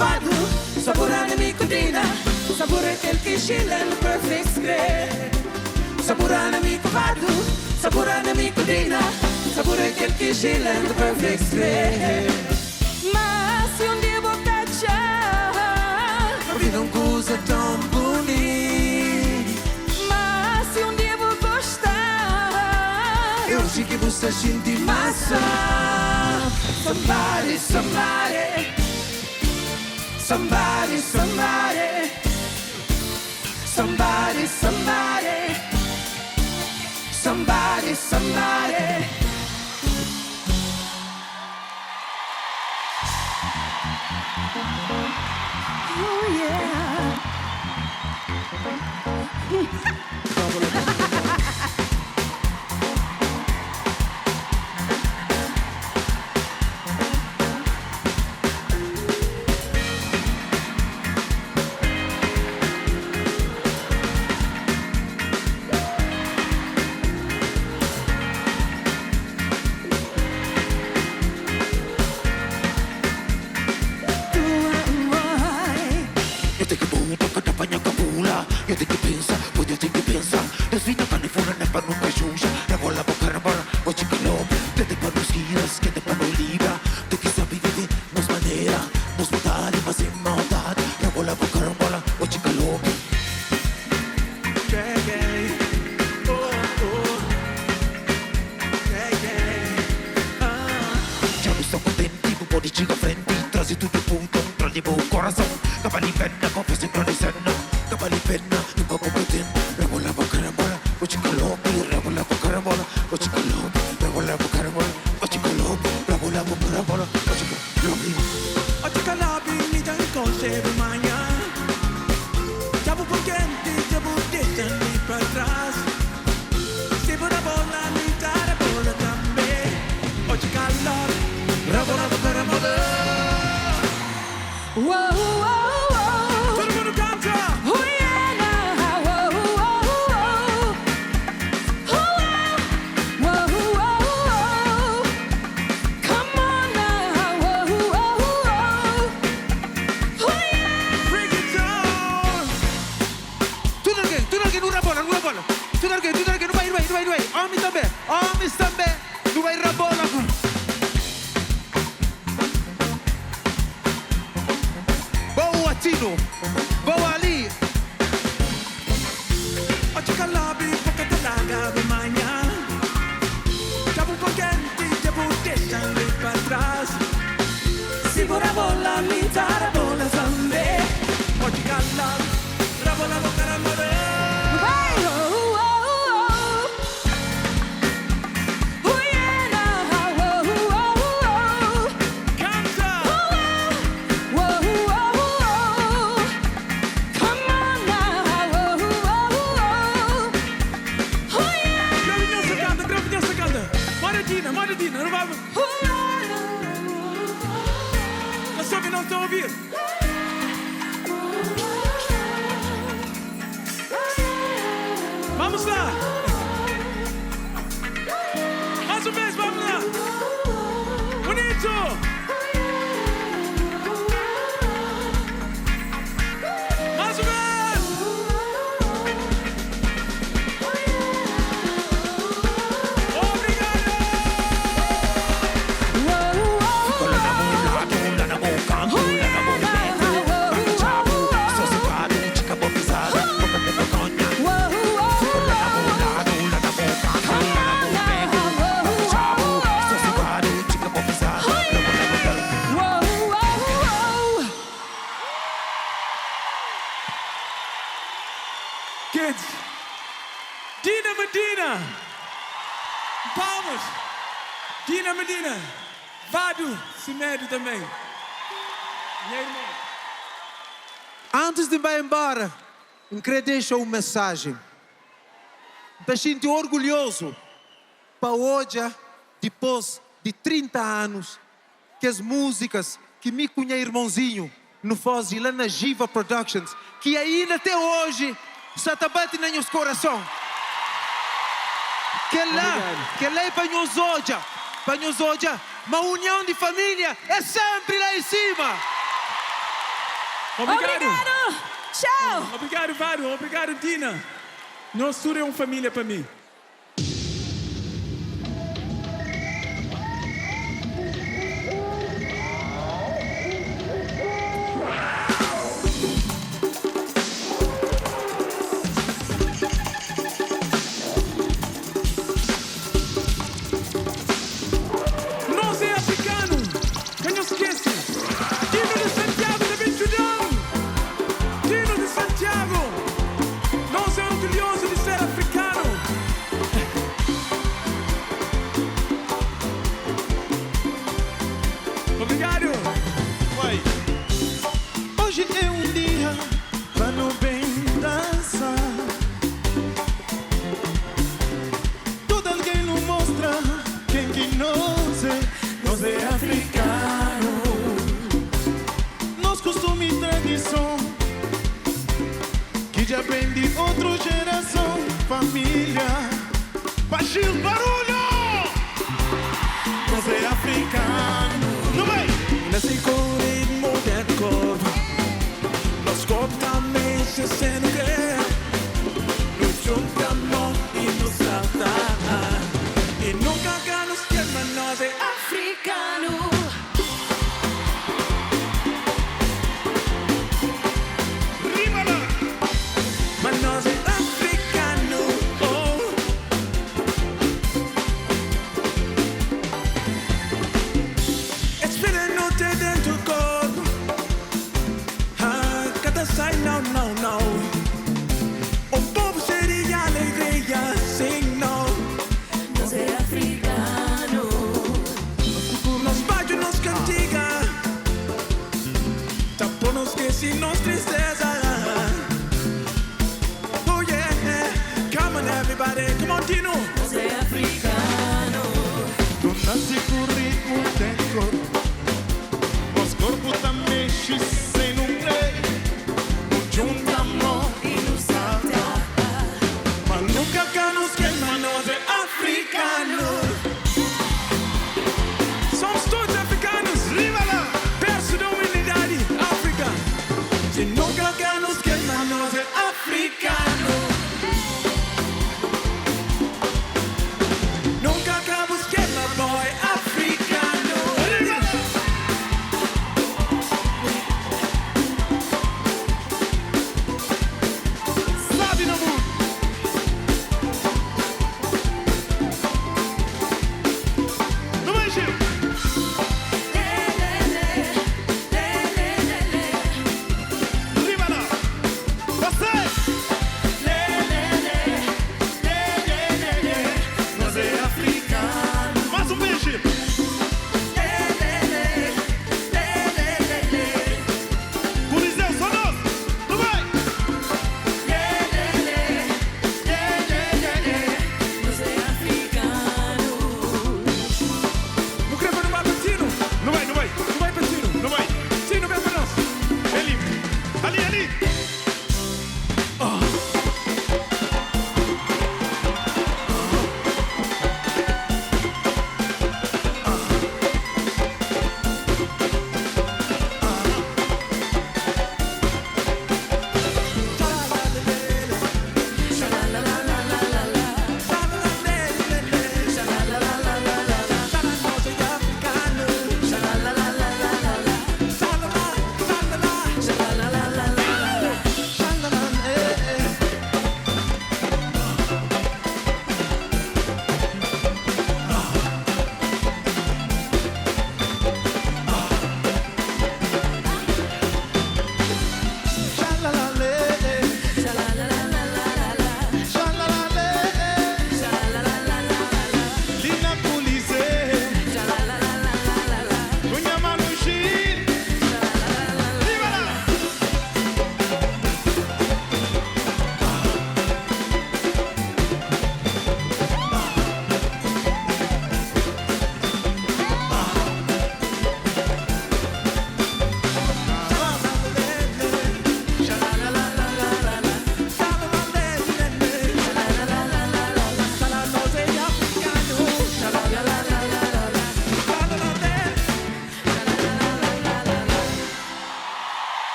vado, sapore nemico dina, sapore quel che scilla il perfect script. Sapore nemico vado, sapore nemico dina, sapore quel che scilla il perfect script. Ma se un dia vou cacciare, La vita è una cosa tan bonita. ma se un dia vou gostar, E oggi che vuoi sta sentendo massa. Somebody, somebody, somebody, somebody, somebody, somebody, somebody, somebody. Oh yeah. Yo te que puta, que te apaña capula. Yo te que piensa, pues yo te que piensa. Desfina pan y funa, ne pan nunca yuya. Rabola, carambola, o chicalo. Te te pan los giras, que te pan los libra. Te que sabe vivir, nos manera. Nos mudar y más sin maldad. Rabola, carambola, o chicalo. Yeah, yeah. Oh, oh. Yeah, yeah. Ya no estamos contenti, un po' di ciga frente. Trasi tutto il punto, tradivo un corazon. Cavalli penna, confesso in grande senna. Cavalli penna, un po' competente. Rabola, carambola, o chicalo. Rabola, carambola, o chicalo. Rabola, carambola, o chicalo. Rabola, carambola, o chicalo. Oggi calabi mi dà in cose domani. Siamo potenti, siamo destinati per atrás. Se vuoi una bolla, mi dare bolla da me. Oggi calabi, rabola, carambola. Whoa, whoa, whoa. Todo mundo canta. Oh yeah, now. Whoa, whoa, whoa. Oh, whoa, whoa, whoa. Come on now. Whoa, whoa, whoa. Oh yeah. Break it down. Tu narguei, nu rabola. Tu narguei, nu vai. Homens também, nu vai rabola. Boa Tino, boa Ali. Oggi calabi, poca te laga domani. Siamo potenti, siamo destinati per atrás. Se vuoi una bolla, mi dare bolla da me. Oggi calabi, rabola, carambola. Hey, oh, oh, oh. Oh yeah, now. Whoa, whoa, whoa. Canta. Whoa, whoa, whoa. Come on now. Whoa, whoa, whoa. Oh yeah. Gravidinha canta. Maradina, não vai. Eu só que não estou a ouvir. Vamos lá. Mais uma vez, vamos lá. Bonito. Mais uma vez. Obrigado. Con la namorato, Só se para, chica boa pisada. Boca de vergonha. Con la namorato, Só se para, chica boa pisada. Kids. Dina Medina. Palmas. Dina Medina. Vado Semedo também. Minha irmã. Antes de ir embora, eu queria deixar uma mensagem. Me sinto orgulhoso para hoje, depois de 30 anos, que as músicas que me cunha irmãozinho no fazem lá na Vivo Productions, que ainda até hoje só está batendo nos corações. Que lá é para nós hoje, mas a união de família é sempre lá em cima. Obrigado! Tchau! Obrigado, Varo. Obrigado, Dina. Nós tudo é uma família para mim. Nós é africano. Quem não esquece? Dino de Santiago de Benjudão. Dino de Santiago. Nós é orgulhoso de ser africano. Obrigado. Uai. Hoje é um dia para não bem dançar. Todo alguém nos mostra quem que nós é africano. Nos costume e tradição que já vem de outra geração. Família, Gil, barulho! Nós é africano. Não vai! Nasci com o ritmo de cor. Nós cortamos sendo guerra. Nos juntamos e nos saltamos. E nunca ganhamos que mas nós é Africano! Rímala! mas nós é africano. Oh. Espírito dentro do corpo. Ah, cada sai não, não, não. O povo seria alegria, sim, não. Nós é africano! Nos bate, nos cantiga. Tá por nos esquecer, nos tristeza. Oh yeah, come on everybody, come on Dino. Nós é africano! Não nasce com ritmo de corpo. Nosso corpo tá mexe sem um play. Nos juntamos E nos salta! Mas nunca ganhamos que mas nós é africano. Somos todos africanos. Rímala! Berço da humanidade, África. Se nunca ganhamos que mas nós é africano. Nunca acabamos que mas boy africano.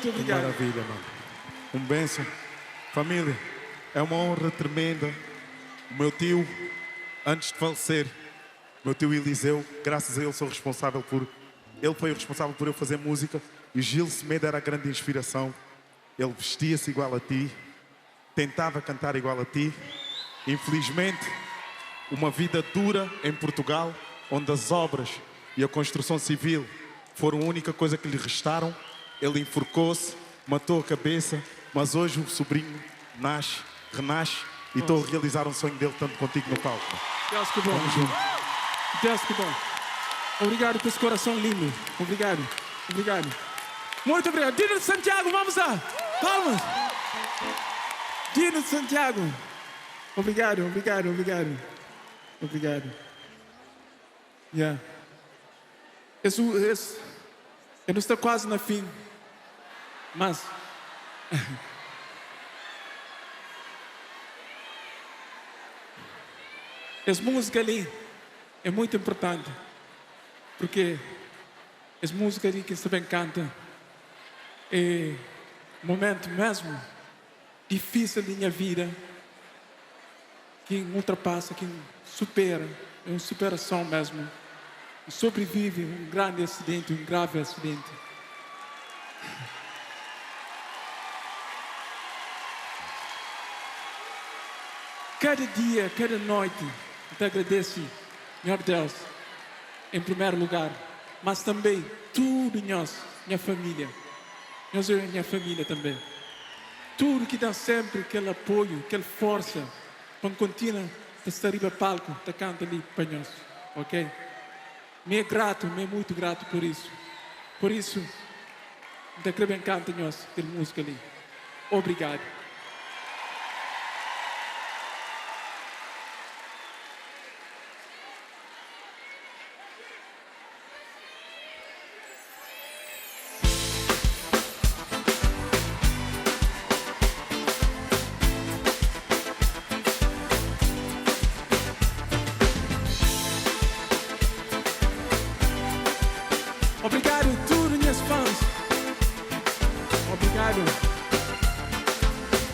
Muito obrigado. Maravilha, mano. Um benção. Família, é uma honra tremenda. O meu tio, antes de falecer, meu tio Eliseu, graças a ele sou responsável por... Ele foi o responsável por eu fazer música. E o Gil Semedo era a grande inspiração. Ele vestia-se igual a ti, tentava cantar igual a ti. Infelizmente, uma vida dura em Portugal, onde as obras e a construção civil foram a única coisa que lhe restaram. Ele enforcou-se, matou a cabeça, mas hoje o sobrinho nasce, renasce e estou a realizar um sonho dele tanto contigo no palco. Deus que bom. Deus que bom. Obrigado por esse coração lindo. Obrigado. Obrigado. Muito obrigado. Dino de Santiago, vamos lá. Palmas. Dino de Santiago. Obrigado, obrigado, obrigado. Obrigado. Yeah. Eu não estou quase no fim, mas essa música ali é muito importante, porque essa música ali que você também canta é um momento mesmo difícil da minha vida, que ultrapassa, que supera, é uma superação mesmo. E sobrevive um grande acidente, um grave acidente. Cada dia, cada noite, eu te agradeço, meu Deus, em primeiro lugar, mas também tudo nós, minha família, minha família também. Tudo que dá sempre aquele apoio, aquela força, quando continua a estar ali no palco, a canta ali para nós, ok? Me é grato, me é muito grato por isso. Por isso, da que bem canta nós, aquela música ali. Obrigado. Obrigado a todos meus fãs. Obrigado.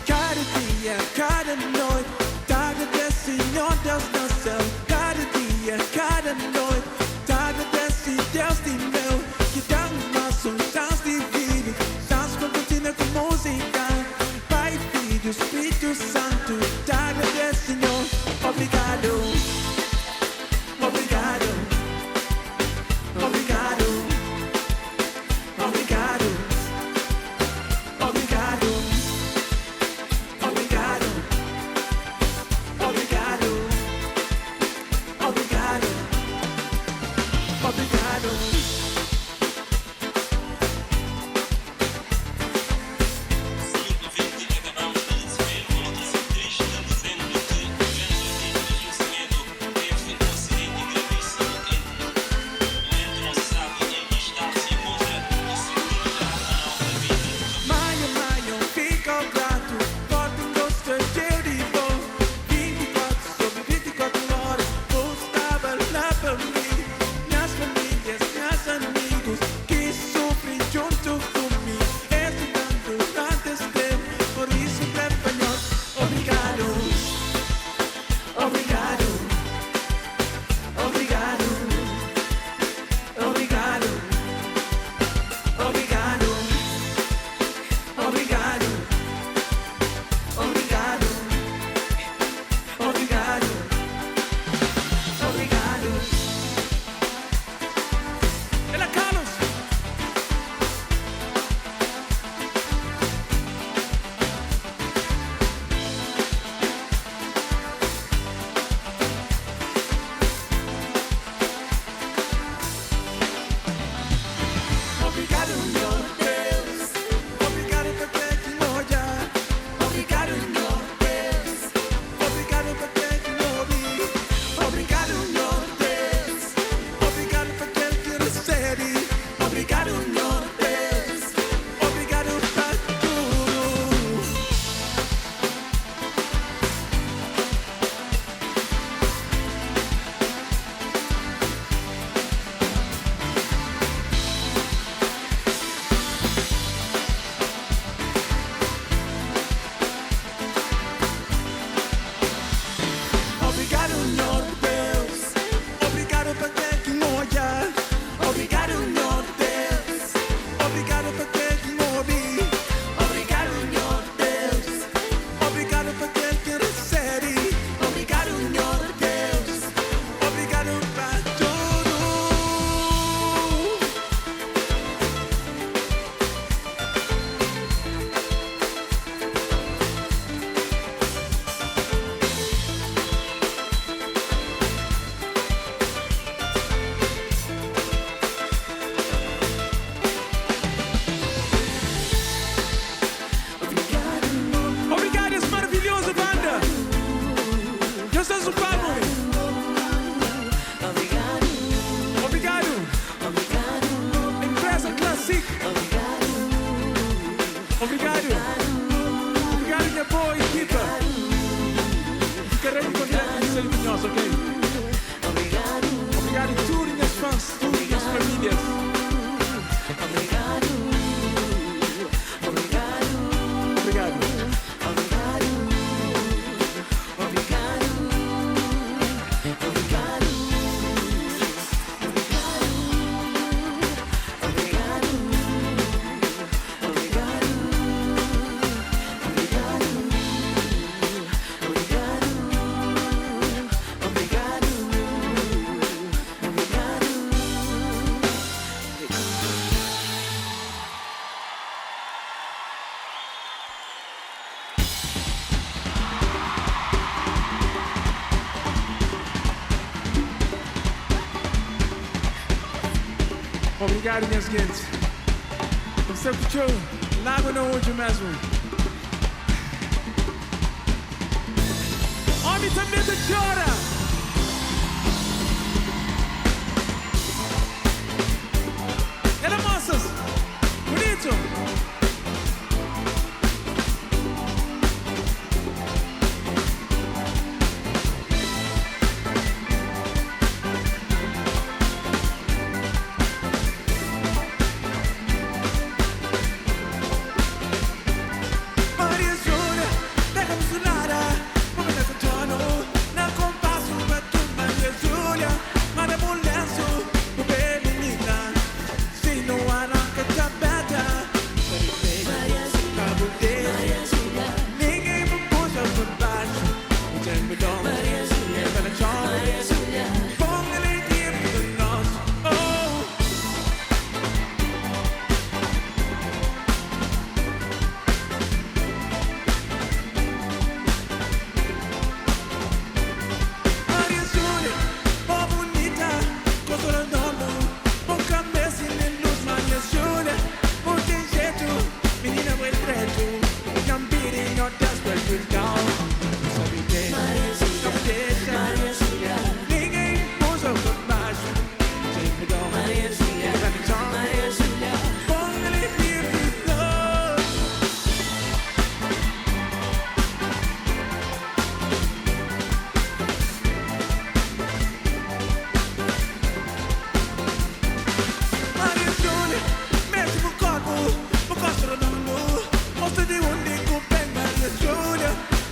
Cada dia, cada noite, te agradeço, Senhor Deus do céu. Cada dia, cada noite, te agradeço, Deus de meu, que dá mais chance de vida, chance para continuar com música. Pai, Filho, Espírito Santo, te agradeço, Senhor. Obrigado. Obrigado. Obrigado. Obrigado, obrigado, obrigado, obrigado, obrigado, obrigado. boa equipa. Ficarei contente de ser minhoso, ok? Obrigado a tudo, minhas fãs, tudo, minhas famílias. Obrigado. Obrigado, minhas gente. Você puxou lago no olho mesmo. Homem também chora. Era moças. Bonito.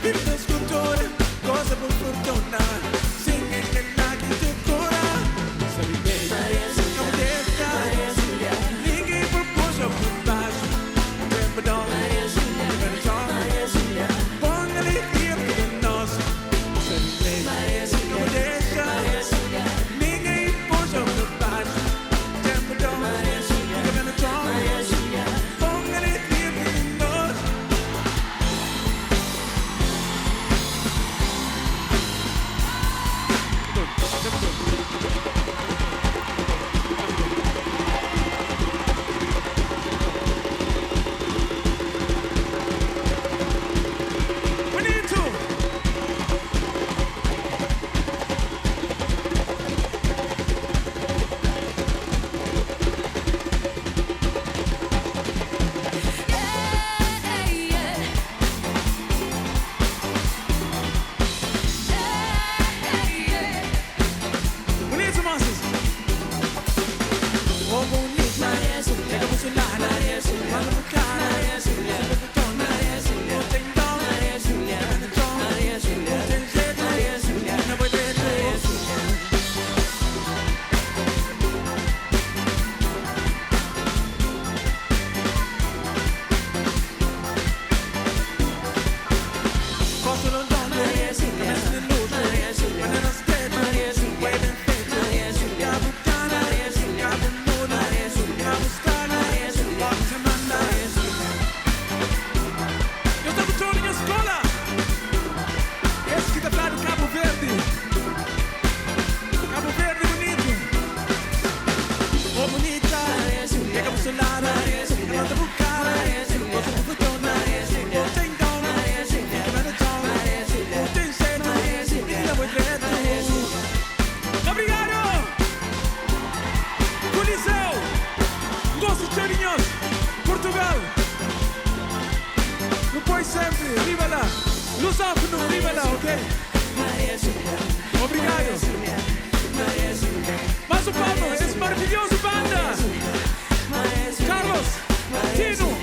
Vivo Viva lá. Lusófono, viva lá, ok? Obrigado. Mais um palmo, esse maravilhoso banda. Carlos, Tino.